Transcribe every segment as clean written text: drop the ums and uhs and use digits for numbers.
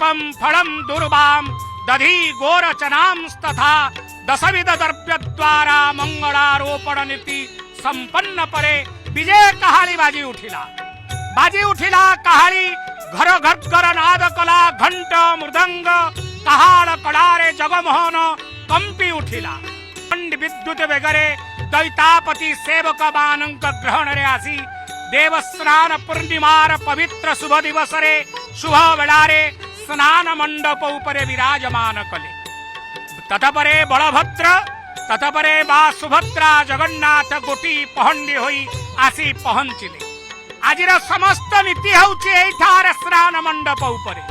पुष्पम फलम दुर्वाम दधी गोरचनांस्तथा दशविध द्रव्य द्वारा मंगलारोपण नीति संपन्न परे विजय कहाली बाजी उठिला कहाली घर घर नाद कला घंट मृदंग कहाल कड़ारे जगमोहन कंपी उठिला खंड विद्युत बेगरे दैतापति सेवक मानक ग्रहण रे आसी देवस्नान पूर्णिमार पवित्र शुभ दिवस रे शुभ बेलारे स्नान मंडप उपरे विराजमान कले। ततपरे बलभद्र ततपरे बा सुभद्रा जगन्नाथ गोटी पहंडी होई आसी पहुंचिले। आजिर समस्त नीति होउछि एठार स्नान मंडप उपरे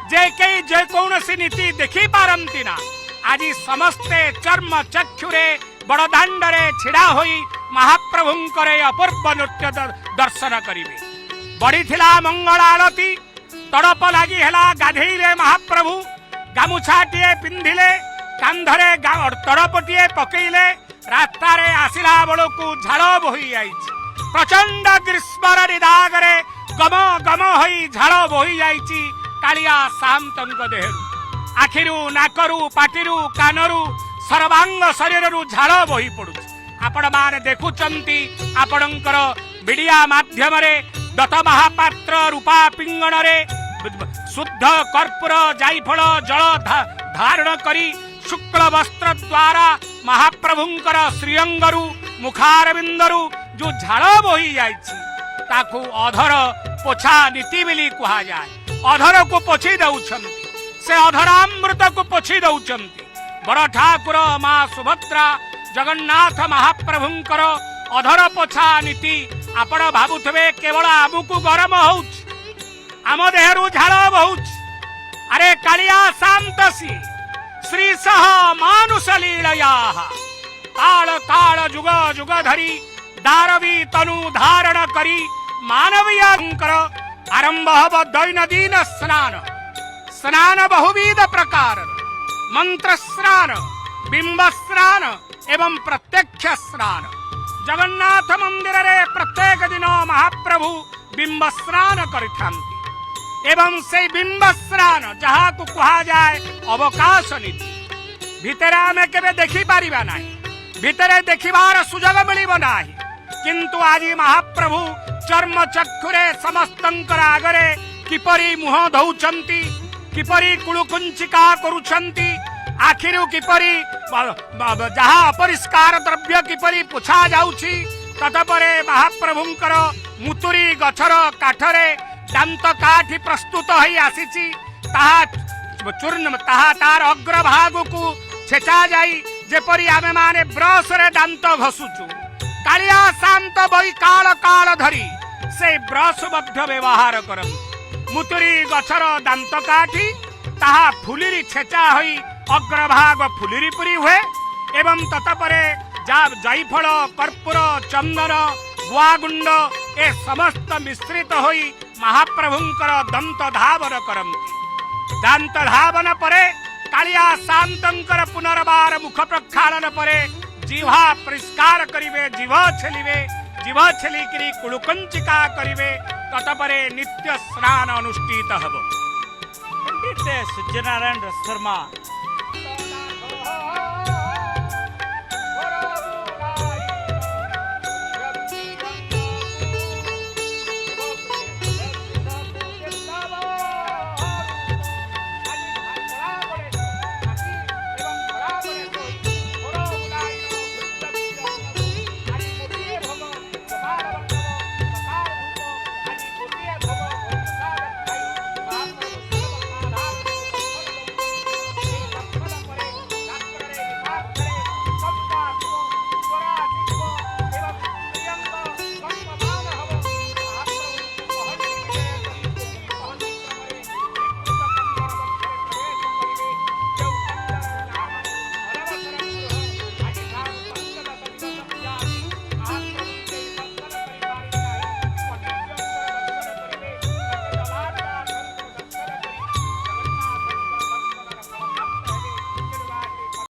जे कौनसी नीति देखि पारंती ना आज समस्ते चर्म चक्षुरे बड़दाण्डरे छिड़ा होई महाप्रभुंकर अपूर्व नृत्य दर्शन करिवे। बढ़िथिला मंगल आरती तड़प लगी हेला गाधेइले महाप्रभु गामुछाटिए पिंधिले कांधरे तड़पटिए पकेइले रास्तारे आसिला बेलू झाड़ बोही जाइछि प्रचंड ग्रीष्मर निदागरे गम गम होई झाड़ बोही जाइछि कालिया सामंतଙ୍କ देहरु आखिरु नाकरु पाटिरु कानरु सर्वांग शरीररु झाड़ बोही पड़ुछि। आपण माने देखुचंती आपणकर मीडिया माध्यम रे दत्त महापात्र रूपा पिंगण रे शुद्ध कर्पूर जायफल जल धारण करी शुक्ल वस्त्र द्वारा महाप्रभुंकर श्रीअंगरु मुखारविंदरु जो झाड़ बोही जाइछि ताकू अधर पोछा नीति बोली कहा जाए। अधर को पोछि दउछंती से अधरामृत को पोछि दउछंती। बड़ ठाकुर मां सुभद्रा जगन्नाथ महाप्रभुंकर अधर पोछा नीति आपण भाबुथबे केवल आमुकु गरम होउछ आम देहरु झाड़ बहुछ। अरे कालिया शांतसी श्री सह मानुष लीलया काल काल जुग जुग धरी दारवी तनु धारण करी मानवीयंकर आरंभ हब दैनंदिन स्नान स्नान बहुविध प्रकार मंत्र स्नान बिंब स्नान एवं प्रत्यक्ष स्नान। जगन्नाथ मंदिर रे प्रत्येक दिन महाप्रभु बिंब स्नान करिथांती एवं से बिंब स्नान जहा को कहा जाए अवकाश नीति भितरे आमे केबे देखि पारिबा नाही भितरे देखिबार सुजग मिलिबो नाही किंतु आज महाप्रभु चर्म चक्षुरे समस्तंकर आगरे किपरि मुह धौचंती किपरि कुलुकुंचिका करूछंती आखिरु किपरि जहा अपरिष्कार द्रव्य किपरि पोछा जाउछि ततपरे महाप्रभुंकर मुतुरी गछर काठरे दांत काठी प्रस्तुत होई आसीछि ताहा चूर्ण ताहा तार अग्रभाग को छेचा जाई जेपरि आमे माने ब्रश रे दांत घसुछु कालिया शांत बई काल काल धरी से ब्रश मध्य व्यवहार करम मुतुरी गछर दांत काठी ताहा फुलिरी छेचा होई अग्रभाग फुलिरी पुरी हुए एवं ततपरे जायफल कर्पूर चंदन गुआगुंड ए समस्त मिश्रित होई महाप्रभुंकर दंत धावन करंती। दांत धावन परे कालिया शांतंकर पुनर्बार मुख प्रक्षालन परे जिह्वा परिष्कार करिवे जीव छेलिकिरी कुलुकंचिका करिवे ततपरे नित्य स्नान अनुष्ठित हब। पंडित सूर्यनारायण शर्मा